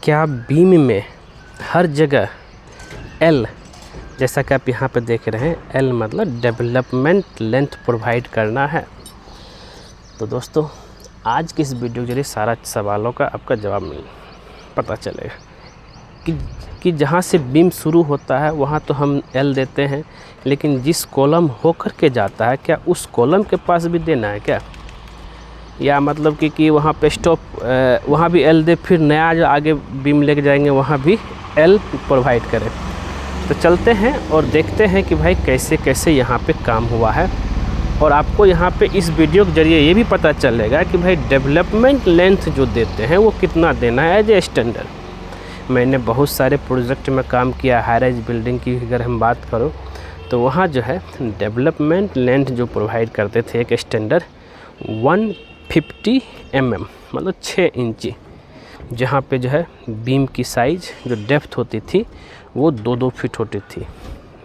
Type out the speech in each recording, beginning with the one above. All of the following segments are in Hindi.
क्या बीम में हर जगह एल, जैसा कि आप यहाँ पे देख रहे हैं, एल मतलब डेवलपमेंट लेंथ प्रोवाइड करना है। तो दोस्तों आज की इस वीडियो के जरिए सारा सवालों का आपका जवाब पता चलेगा कि जहाँ से बीम शुरू होता है वहाँ तो हम एल देते हैं, लेकिन जिस कॉलम होकर के जाता है क्या उस कॉलम के पास भी देना है क्या, या मतलब कि वहाँ पे स्टॉप वहाँ भी एल दे, फिर नया जो आगे बीम लेके जाएंगे वहाँ भी एल प्रोवाइड करें। तो चलते हैं और देखते हैं कि भाई कैसे कैसे यहाँ पे काम हुआ है, और आपको यहाँ पे इस वीडियो के जरिए ये भी पता चलेगा कि भाई डेवलपमेंट लेंथ जो देते हैं वो कितना देना है एज ए स्टैंडर्ड। मैंने बहुत सारे प्रोजेक्ट में काम किया, हाई राइज बिल्डिंग की अगर हम बात करूँ तो वहाँ जो है डेवलपमेंट लेंथ जो प्रोवाइड करते थे एक स्टैंडर्ड 150 mm मतलब 6 इंची, जहाँ पे जो है बीम की साइज़ जो डेप्थ होती थी वो 2-2 फीट होती थी,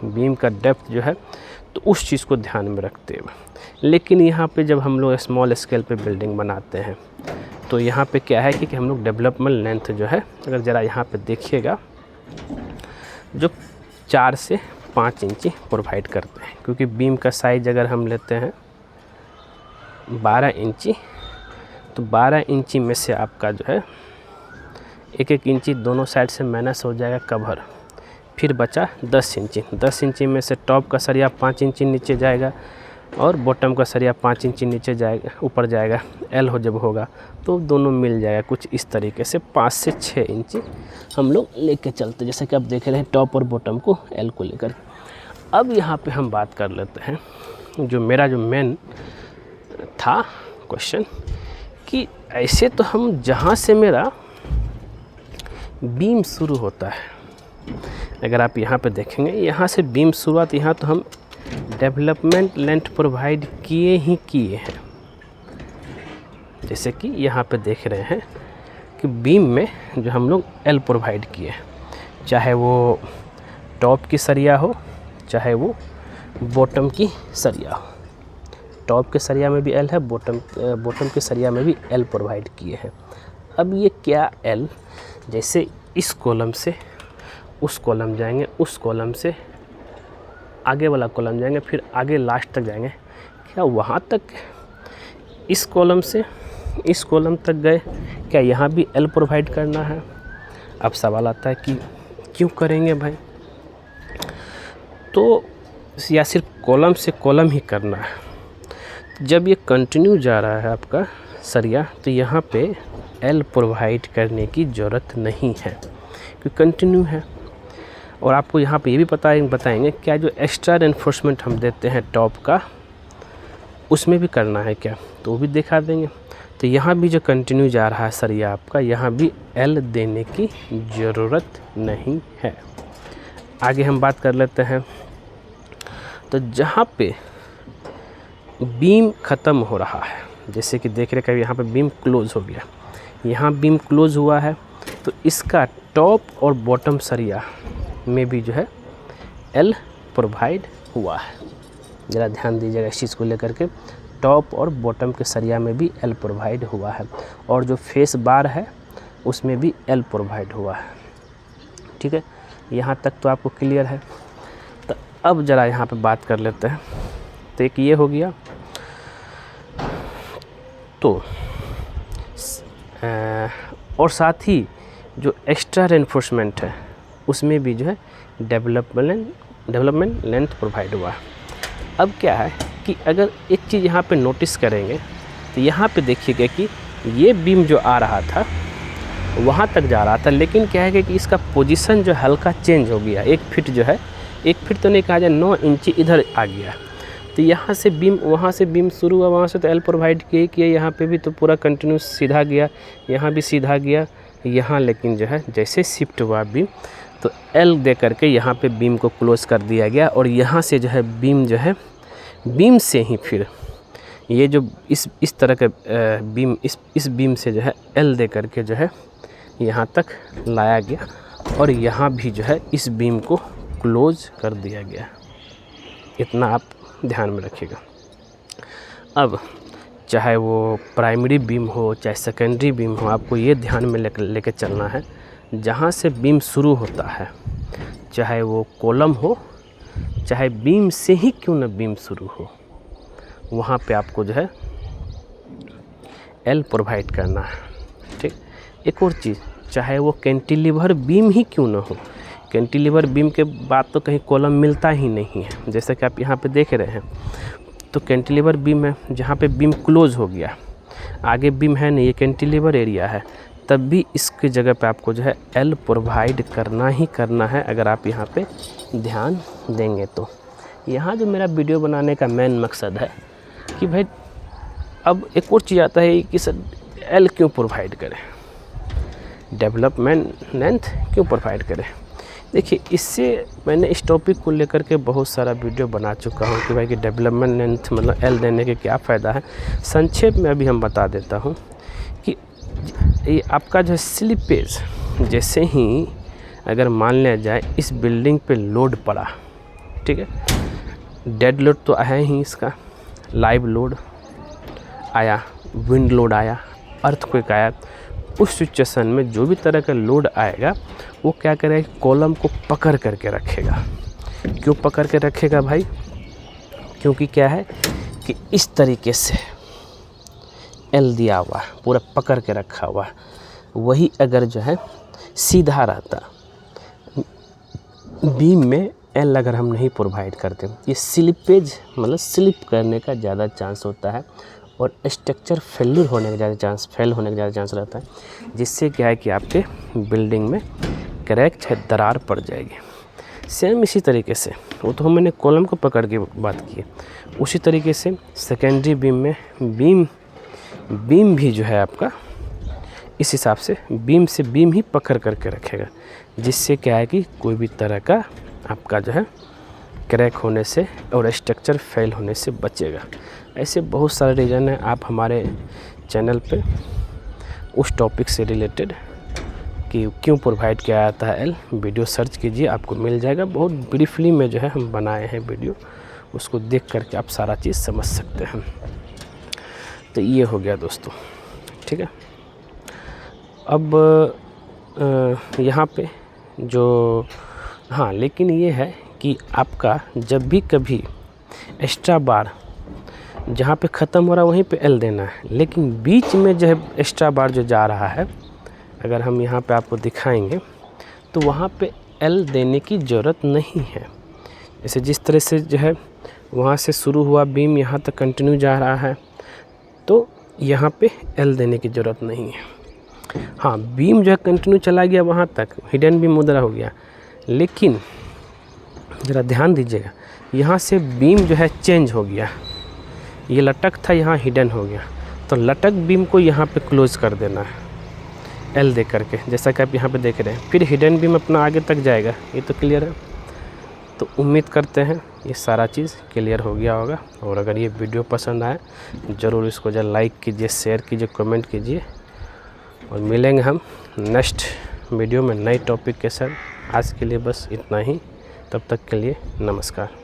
बीम का डेप्थ जो है, तो उस चीज़ को ध्यान में रखते हुए। लेकिन यहाँ पे जब हम लोग स्मॉल स्केल पे बिल्डिंग बनाते हैं तो यहाँ पे क्या है कि हम लोग डेवलपमेंट लेंथ जो है, अगर ज़रा यहाँ पे देखिएगा, जो 4 से 5 इंची प्रोवाइड करते हैं, क्योंकि बीम का साइज़ अगर हम लेते हैं 12 इंची, तो 12 इंची में से आपका जो है 1-1 इंची दोनों साइड से माइनस हो जाएगा कवर, फिर बचा 10 इंची। 10 इंची में से टॉप का सरिया 5 इंची नीचे जाएगा और बॉटम का सरिया 5 इंची नीचे जाएगा, ऊपर जाएगा। एल हो जब होगा तो दोनों मिल जाएगा कुछ इस तरीके से 5 से 6 इंची हम लोग लेके चलते, जैसे कि आप देख रहे हैं टॉप और बॉटम को एल को लेकर। अब यहाँ पे हम बात कर लेते हैं जो मेरा जो मेन था क्वेश्चन, कि ऐसे तो हम जहाँ से मेरा बीम शुरू होता है, अगर आप यहाँ पे देखेंगे यहाँ से बीम शुरुआत, यहाँ तो हम डेवलपमेंट लेंथ प्रोवाइड किए हैं। जैसे कि यहाँ पे देख रहे हैं कि बीम में जो हम लोग एल प्रोवाइड किए हैं, चाहे वो टॉप की सरिया हो चाहे वो बॉटम की सरिया हो। टॉप के सरिया में भी एल है, बॉटम के सरिया में भी एल प्रोवाइड किए हैं। अब ये क्या एल, जैसे इस कॉलम से उस कॉलम जाएंगे, उस कॉलम से आगे वाला कॉलम जाएंगे, फिर आगे लास्ट तक जाएंगे, क्या वहाँ तक इस कॉलम से इस कॉलम तक गए, क्या यहाँ भी एल प्रोवाइड करना है? अब सवाल आता है कि क्यों करेंगे भाई, तो या सिर्फ कॉलम से कॉलम ही करना है। जब ये कंटिन्यू जा रहा है आपका सरिया, तो यहाँ पे एल प्रोवाइड करने की ज़रूरत नहीं है क्योंकि कंटिन्यू है। और आपको यहाँ पे ये भी बताएंगे क्या जो एक्स्ट्रा रेनफोर्समेंट हम देते हैं टॉप का, उसमें भी करना है क्या, तो वो भी दिखा देंगे। तो यहाँ भी जो कंटिन्यू जा रहा है सरिया आपका, यहाँ भी एल देने की ज़रूरत नहीं है। आगे हम बात कर लेते हैं, तो जहाँ पे बीम ख़त्म हो रहा है, जैसे कि देख रहे हैं यहाँ पे बीम क्लोज हो गया, यहाँ बीम क्लोज हुआ है, तो इसका टॉप और बॉटम सरिया में भी जो है एल प्रोवाइड हुआ है। ज़रा ध्यान दीजिएगा इस चीज़ को लेकर के, टॉप और बॉटम के सरिया में भी एल प्रोवाइड हुआ है, और जो फेस बार है उसमें भी एल प्रोवाइड हुआ है। ठीक है, यहाँ तक तो आपको क्लियर है। तो अब ज़रा यहाँ पे बात कर लेते हैं, तो एक ये हो गया, तो और साथ ही जो एक्स्ट्रा रेनफोर्समेंट है उसमें भी जो है डेवलपमेंट लेंथ प्रोवाइड हुआ है। अब क्या है कि अगर एक चीज़ यहाँ पे नोटिस करेंगे, तो यहाँ पे देखिएगा कि ये बीम जो आ रहा था वहाँ तक जा रहा था, लेकिन क्या है कि इसका पोजीशन जो हल्का चेंज हो गया, 1 फीट जो है, 1 फीट तो नहीं कहा जाए, 9 इंची इधर आ गया। तो यहाँ से बीम, वहाँ से बीम शुरू हुआ, वहाँ से तो एल प्रोवाइड किए, यहाँ पे भी तो पूरा कंटिन्यू सीधा गया, यहाँ भी सीधा गया, यहाँ लेकिन जो है जैसे शिफ्ट हुआ बीम, तो एल दे करके यहाँ पे बीम को क्लोज कर दिया गया, और यहाँ से जो है बीम जो है, बीम से ही फिर ये जो इस तरह के बीम, इस बीम से जो है एल दे करके जो है यहाँ तक लाया गया, और यहाँ भी जो है इस बीम को क्लोज कर दिया गया। इतना आप ध्यान में रखिएगा। अब चाहे वो प्राइमरी बीम हो चाहे सेकेंडरी बीम हो, आपको ये ध्यान में लेके चलना है जहाँ से बीम शुरू होता है, चाहे वो कॉलम हो चाहे बीम से ही क्यों ना बीम शुरू हो, वहाँ पे आपको जो है एल प्रोवाइड करना है। ठीक, एक और चीज़, चाहे वो कैंटिलीवर बीम ही क्यों ना हो, कैंटिलीवर बीम के बाद तो कहीं कॉलम मिलता ही नहीं है, जैसा कि आप यहाँ पे देख रहे हैं। तो कैंटिलीवर बीम है जहाँ पे बीम क्लोज हो गया, आगे बीम है नहीं, ये कैंटिलीवर एरिया है, तब भी इसकी जगह पे आपको जो है एल प्रोवाइड करना ही करना है, अगर आप यहाँ पे ध्यान देंगे तो। यहाँ जो मेरा वीडियो बनाने का मेन मकसद है कि भाई अब एक और चीज़ आता है कि सर एल क्यों प्रोवाइड करें, डेवलपमेंट लेंथ क्यों प्रोवाइड करें। देखिए, इससे मैंने इस टॉपिक को लेकर के बहुत सारा वीडियो बना चुका हूँ कि भाई कि डेवलपमेंट लेंथ मतलब एल देने के क्या फ़ायदा है। संक्षेप में अभी हम बता देता हूँ कि ये आपका जो स्लिपेज, जैसे ही अगर मान लिया जाए इस बिल्डिंग पे लोड पड़ा, ठीक है, डेड लोड तो आया ही, इसका लाइव लोड आया, विंड लोड आया, अर्थक्वेक आया, उस सिचुएशन में जो भी तरह का लोड आएगा वो क्या करेगा, कॉलम को पकड़ करके रखेगा। क्यों पकड़ के रखेगा भाई, क्योंकि क्या है कि इस तरीके से एल दिया हुआ है, पूरा पकड़ के रखा हुआ है। वही अगर जो है सीधा रहता, बीम में एल अगर हम नहीं प्रोवाइड करते, ये स्लिपेज मतलब स्लिप करने का ज़्यादा चांस होता है और स्ट्रक्चर फेल होने का ज़्यादा चांस रहता है, जिससे क्या है कि आपके बिल्डिंग में क्रैक है, दरार पड़ जाएगी। सेम इसी तरीके से, वो तो मैंने कॉलम को पकड़ के बात की है, उसी तरीके से सेकेंडरी बीम में बीम भी जो है आपका इस हिसाब से बीम से बीम ही पकड़ करके रखेगा, जिससे क्या है कि कोई भी तरह का आपका जो है क्रैक होने से और स्ट्रक्चर फेल होने से बचेगा। ऐसे बहुत सारे रीज़न हैं। आप हमारे चैनल पे उस टॉपिक से रिलेटेड कि क्यों प्रोवाइड किया जाता है एल, वीडियो सर्च कीजिए, आपको मिल जाएगा। बहुत ब्रीफली में जो है हम बनाए हैं वीडियो, उसको देख करके आप सारा चीज़ समझ सकते हैं। तो ये हो गया दोस्तों, ठीक है। अब यहाँ पे जो हाँ, लेकिन ये है कि आपका जब भी कभी एक्स्ट्रा बार जहाँ पे ख़त्म हो रहा है वहीं पे एल देना है, लेकिन बीच में जो है एक्स्ट्रा बार जो जा रहा है, अगर हम यहाँ पे आपको दिखाएंगे तो वहाँ पे एल देने की ज़रूरत नहीं है। जैसे जिस तरह से जो है वहाँ से शुरू हुआ बीम यहाँ तक कंटिन्यू जा रहा है, तो यहाँ पे एल देने की ज़रूरत नहीं है। हाँ, बीम जो है कंटिन्यू चला गया वहाँ तक, हिडन बीम मुद्रा हो गया, लेकिन ज़रा ध्यान दीजिएगा, यहाँ से बीम जो है चेंज हो गया, ये लटक था यहाँ हिडन हो गया, तो लटक बीम को यहाँ पे क्लोज कर देना है एल दे करके, जैसा कि आप यहाँ पे देख रहे हैं। फिर हिडन बीम अपना आगे तक जाएगा, ये तो क्लियर है। तो उम्मीद करते हैं ये सारा चीज़ क्लियर हो गया होगा, और अगर ये वीडियो पसंद आए ज़रूर इसको जो लाइक कीजिए, शेयर कीजिए, कमेंट कीजिए, और मिलेंगे हम नेक्स्ट वीडियो में नए टॉपिक के साथ। आज के लिए बस इतना ही, तब तक के लिए नमस्कार।